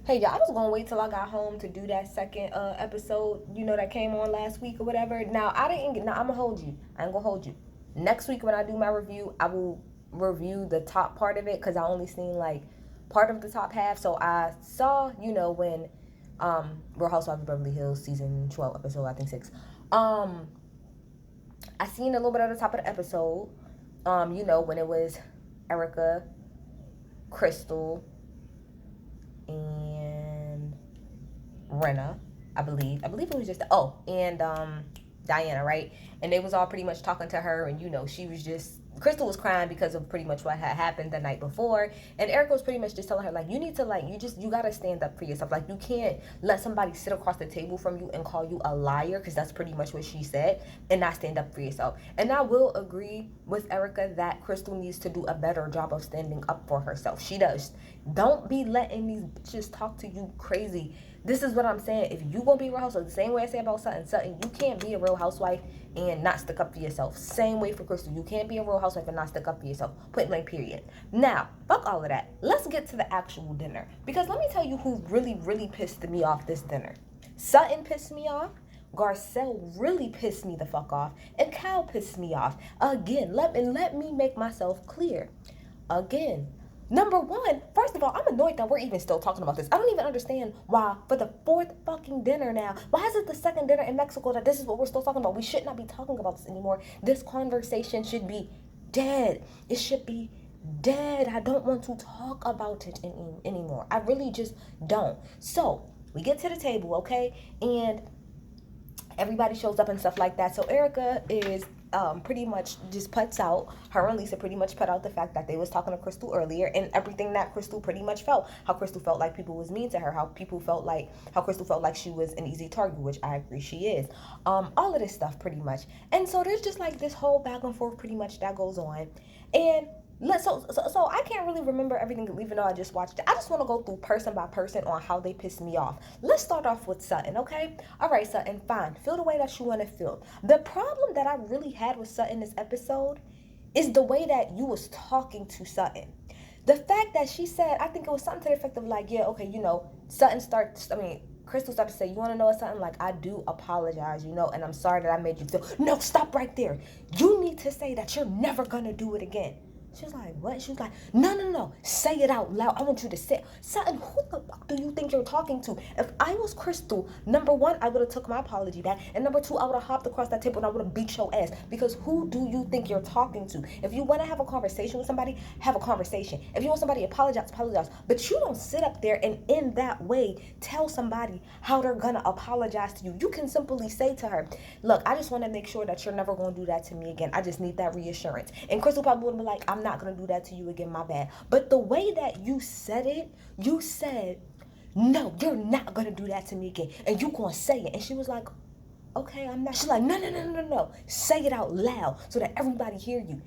Hey, y'all, I was gonna wait till I got home to do that second episode, that came on last week or whatever. Now, I didn't get, now I'm gonna hold you. I ain't gonna hold you. Next week when I do my review, I will review the top part of it because I only seen like part of the top half. So I saw, when Real Housewives of Beverly Hills season 12 episode, I think 6. Um, I seen a little bit of the top of the episode. When it was Erica, Crystal, and Renna, I believe. I believe it was just and Diana, right? And they was all pretty much talking to her, and she was just Crystal was crying because of pretty much what had happened the night before, and Erica was pretty much just telling her like you need to you gotta stand up for yourself. Like you can't let somebody sit across the table from you and call you a liar because that's pretty much what she said, and not stand up for yourself. And I will agree with Erica that Crystal needs to do a better job of standing up for herself. She does. Don't be letting these bitches talk to you crazy. This is what I'm saying. If you gonna be a real housewife, the same way I say about Sutton, you can't be a real housewife and not stick up for yourself. Same way for Crystal, you can't be a real housewife and not stick up for yourself. Point blank, period. Now, fuck all of that. Let's get to the actual dinner because let me tell you who really, really pissed me off this dinner. Sutton pissed me off. Garcelle really pissed me the fuck off, and Cal pissed me off. Again, let me make myself clear. Again, number one, first of all, I'm annoyed that we're even still talking about this. I don't even understand why, for the fourth fucking dinner now, why is it the second dinner in Mexico that this is what we're still talking about? We should not be talking about this anymore. This conversation should be dead. It should be dead. I don't want to talk about it anymore. I really just don't. So, we get to the table, okay? And everybody shows up and stuff like that. So Erica is pretty much just puts out, her and Lisa pretty much put out the fact that they was talking to Crystal earlier and everything that Crystal pretty much felt. How Crystal felt like people was mean to her, how Crystal felt like she was an easy target, which I agree she is. All of this stuff pretty much. And so there's just like this whole back and forth pretty much that goes on. And so I can't really remember everything, even though I just watched it. I just want to go through person by person on how they pissed me off. Let's start off with Sutton, okay? All right, Sutton, fine. Feel the way that you want to feel. The problem that I really had with Sutton this episode is the way that you was talking to Sutton. The fact that she said, I think it was something to the effect of like, yeah, okay, Crystal started to say, you want to know something? Like, I do apologize, and I'm sorry that I made you feel. No, stop right there. You need to say that you're never going to do it again. She was like, what? She was like, no. Say it out loud. I want you to say, Sutton, who the fuck do you think you're talking to? If I was Crystal, number one, I would have took my apology back. And number two, I would have hopped across that table and I would have beat your ass. Because who do you think you're talking to? If you want to have a conversation with somebody, have a conversation. If you want somebody to apologize. But you don't sit up there and in that way tell somebody how they're going to apologize to you. You can simply say to her, look, I just want to make sure that you're never going to do that to me again. I just need that reassurance. And Crystal probably would have been like, I'm not going to do that to you again, my bad. But the way that you said it, you said, no, you're not going to do that to me again. And you going to say it. And she was like, okay, I'm not. She's like, no. Say it out loud so that everybody hear you.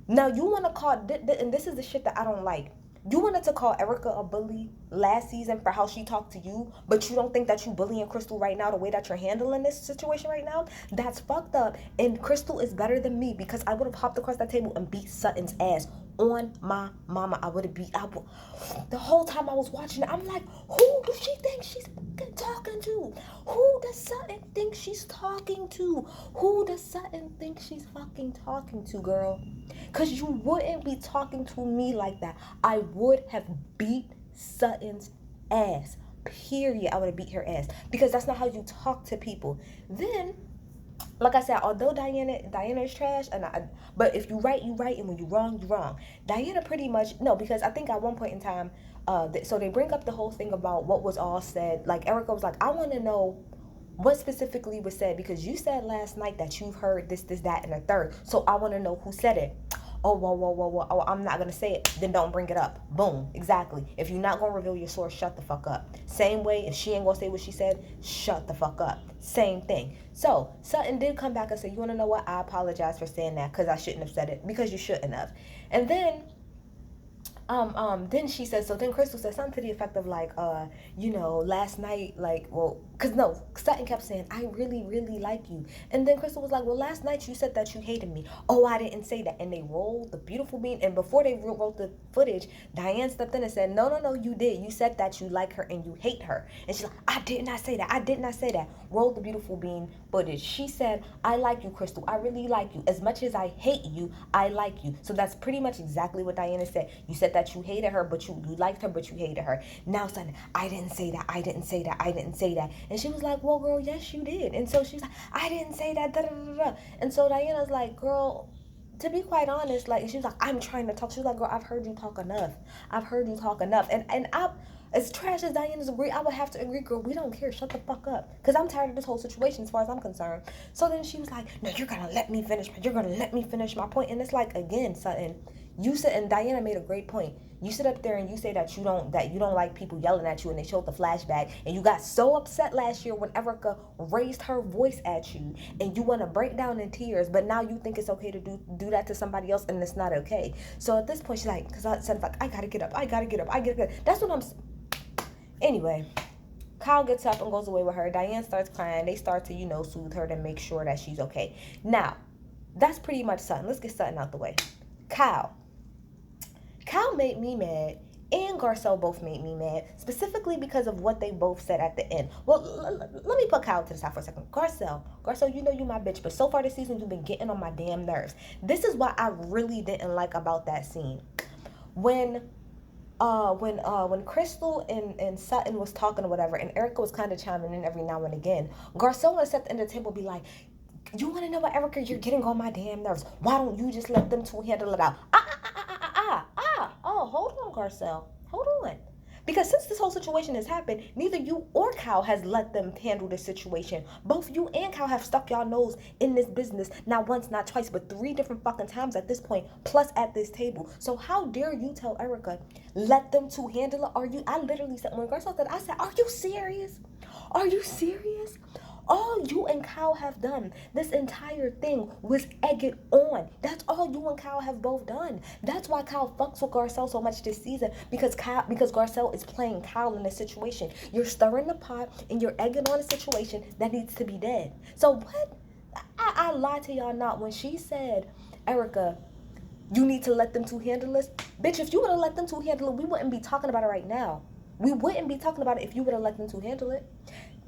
Now, you want to call, and this is the shit that I don't like. You wanted to call Erica a bully last season for how she talked to you, but you don't think that you bullying Crystal right now the way that you're handling this situation right now? That's fucked up. And Crystal is better than me because I would have hopped across that table and beat Sutton's ass on my mama. I would have beat out. The whole time I was watching it, I'm like, who does she think she's fucking talking to? Who does Sutton think she's talking to? Who does Sutton think she's fucking talking to, girl? Because you wouldn't be talking to me like that. I would have beat Sutton's ass. Period. I would have beat her ass. Because that's not how you talk to people. Then, like I said, although Diana is trash, but if you right, you right, and when you wrong, you wrong. Diana pretty much, no, because I think at one point in time, so they bring up the whole thing about what was all said. Like, Erica was like, I want to know what specifically was said because you said last night that you've heard this, that, and the third. So I want to know who said it. Oh, whoa. Oh, I'm not going to say it. Then don't bring it up. Boom. Exactly. If you're not going to reveal your source, shut the fuck up. Same way, if she ain't going to say what she said, shut the fuck up. Same thing. So Sutton did come back and say, you want to know what? I apologize for saying that because I shouldn't have said it because you shouldn't have. And then Then she said, so then Crystal said something to the effect of like, last night, like, well, cause no, Sutton kept saying, I really, really like you. And then Crystal was like, well, last night you said that you hated me. Oh, I didn't say that. And they rolled the beautiful bean. And before they wrote the footage, Diane stepped in and said, no, you did. You said that you like her and you hate her. And she's like, I did not say that. I did not say that. Rolled the beautiful bean footage. She said, I like you, Crystal. I really like you. As much as I hate you, I like you. So that's pretty much exactly what Diana said. You said that you hated her, but you liked her, but you hated her. Now, son, I didn't say that. I didn't say that. I didn't say that. And she was like, well, girl, yes, you did. And so she's like, I didn't say that. Da, da, da, da. And so Diana's like, girl, to be quite honest, like, she was like, I'm trying to talk. She was like, girl, I've heard you talk enough. I've heard you talk enough. And I, as trash as Diana's agree, I would have to agree, girl, we don't care. Shut the fuck up. Because I'm tired of this whole situation as far as I'm concerned. So then she was like, no, you're going to let me finish. You're going to let me finish my point. And it's like, again, Sutton, you said, and Diana made a great point. You sit up there and you say that you don't like people yelling at you, and they showed the flashback, and you got so upset last year when Erica raised her voice at you, and you want to break down in tears, but now you think it's okay to do that to somebody else, and it's not okay. So at this point, she's like, because I said, like, I gotta get up. That's what I'm. Anyway, Kyle gets up and goes away with her. Diane starts crying. They start to, soothe her to make sure that she's okay. Now, that's pretty much Sutton. Let's get Sutton out the way. Kyle made me mad, and Garcelle both made me mad, specifically because of what they both said at the end. Well, let me put Kyle to the side for a second. Garcelle, you my bitch, but so far this season, you've been getting on my damn nerves. This is what I really didn't like about that scene. When Crystal and Sutton was talking or whatever, and Erica was kind of chiming in every now and again, Garcelle would sit at the end of the table and be like, you want to know what, Erica? You're getting on my damn nerves. Why don't you just let them two handle it out? Oh, hold on, Garcelle. Hold on. Because since this whole situation has happened, neither you or Kyle has let them handle this situation. Both you and Kyle have stuck y'all nose in this business, not once, not twice, but 3 different fucking times at this point, plus at this table. So how dare you tell Erica, let them two handle it? I literally said, when Garcelle said, I said, are you serious? Are you serious? All you and Kyle have done this entire thing was egg it on. That's all you and Kyle have both done. That's why Kyle fucks with Garcelle so much this season, because Garcelle is playing Kyle in this situation. You're stirring the pot and you're egging on a situation that needs to be dead. So what? I lied to y'all not when she said, Erica, you need to let them two handle this. Bitch, if you would have let them two handle it, we wouldn't be talking about it right now. We wouldn't be talking about it if you would have let them two handle it.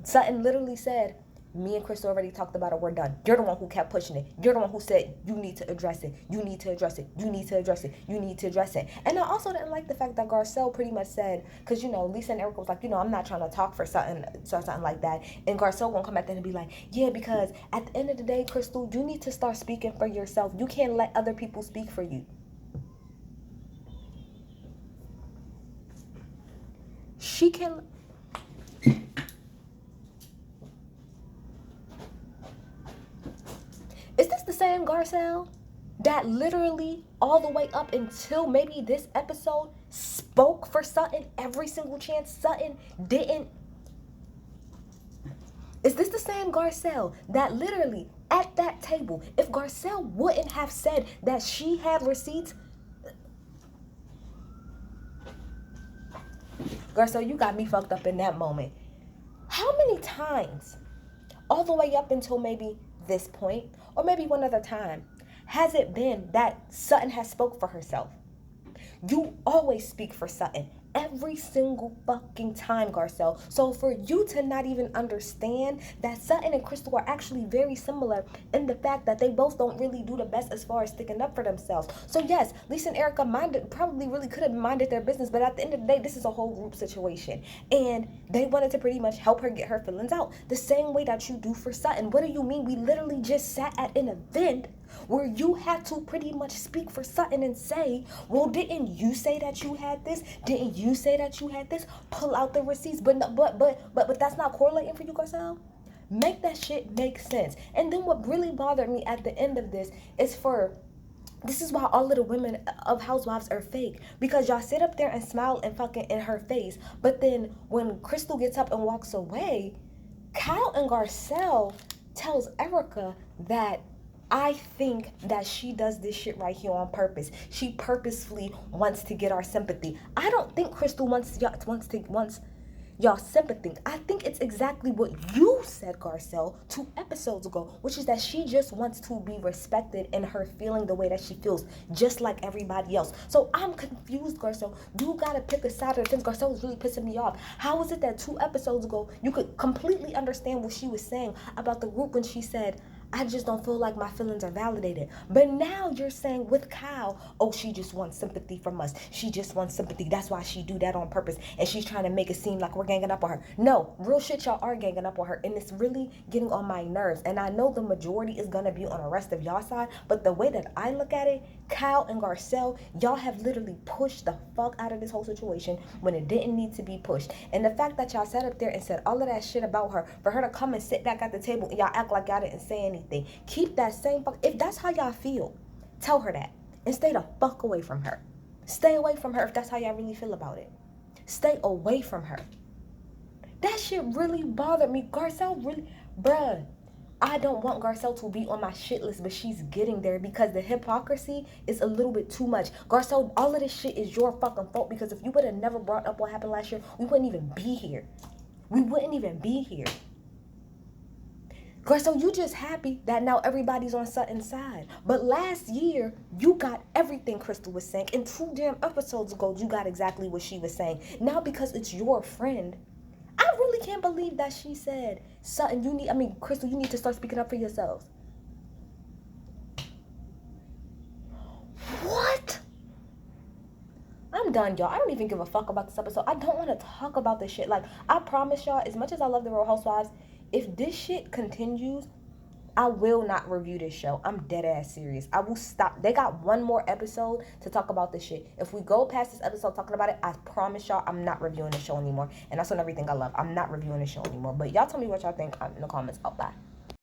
Sutton literally said, me and Crystal already talked about it. We're done. You're the one who kept pushing it. You're the one who said, you need to address it. You need to address it. You need to address it. You need to address it. And I also didn't like the fact that Garcelle pretty much said, because, Lisa and Erica was like, I'm not trying to talk for something like that. And Garcelle won't come back there and be like, yeah, because at the end of the day, Crystal, you need to start speaking for yourself. You can't let other people speak for you. She can... Is this the same Garcelle that literally all the way up until maybe this episode spoke for Sutton every single chance Sutton didn't? Is this the same Garcelle that literally at that table, if Garcelle wouldn't have said that she had receipts, Garcelle, you got me fucked up in that moment. How many times, all the way up until maybe this point, or maybe one other time, has it been that Sutton has spoke for herself? You always speak for Sutton. Every single fucking time, Garcelle. So for you to not even understand that Sutton and Crystal are actually very similar in the fact that they both don't really do the best as far as sticking up for themselves. So yes, Lisa and Erica probably really could have minded their business, but at the end of the day, this is a whole group situation. And they wanted to pretty much help her get her feelings out. The same way that you do for Sutton. What do you mean? We literally just sat at an event where you had to pretty much speak for Sutton and say, well, didn't you say that you had this? Didn't you say that you had this? Pull out the receipts. But that's not correlating for you, Garcelle? Make that shit make sense. And then what really bothered me at the end of this is this is why all of the women of Housewives are fake. Because y'all sit up there and smile and fucking in her face. But then when Crystal gets up and walks away, Kyle and Garcelle tells Erica that I think that she does this shit right here on purpose. She purposefully wants to get our sympathy. I don't think Crystal wants y'all sympathy. I think it's exactly what you said, Garcelle, 2 episodes ago, which is that she just wants to be respected in her feeling the way that she feels, just like everybody else. So I'm confused, Garcelle. You gotta pick a side of the fence. Garcelle was really pissing me off. How is it that 2 episodes ago you could completely understand what she was saying about the group when she said, I just don't feel like my feelings are validated. But now you're saying with Kyle, oh, she just wants sympathy from us. She just wants sympathy. That's why she do that on purpose. And she's trying to make it seem like we're ganging up on her. No, real shit, y'all are ganging up on her. And it's really getting on my nerves. And I know the majority is going to be on the rest of y'all side. But the way that I look at it, Kyle and Garcelle, y'all have literally pushed the fuck out of this whole situation when it didn't need to be pushed. And the fact that y'all sat up there and said all of that shit about her, for her to come and sit back at the table and y'all act like y'all didn't say anything. Keep that same fuck. If that's how y'all feel, tell her that. And stay the fuck away from her. Stay away from her if that's how y'all really feel about it. Stay away from her. That shit really bothered me. Garcelle really, bruh. I don't want Garcelle to be on my shit list, but she's getting there because the hypocrisy is a little bit too much. Garcelle, all of this shit is your fucking fault because if you would have never brought up what happened last year, we wouldn't even be here. We wouldn't even be here. Garcelle, you just happy that now everybody's on Sutton's side. But last year, you got everything Crystal was saying. And 2 damn episodes ago, you got exactly what she was saying. Now because it's your friend, I really can't believe that she said, Sutton, Crystal, you need to start speaking up for yourselves. What? I'm done, y'all. I don't even give a fuck about this episode. I don't want to talk about this shit. Like, I promise y'all, as much as I love the Real Housewives, if this shit continues, I will not review this show. I'm dead ass serious. I will stop. They got 1 more episode to talk about this shit. If we go past this episode talking about it, I promise y'all I'm not reviewing the show anymore. And that's on everything I love. I'm not reviewing the show anymore. But y'all tell me what y'all think in the comments. Oh, bye.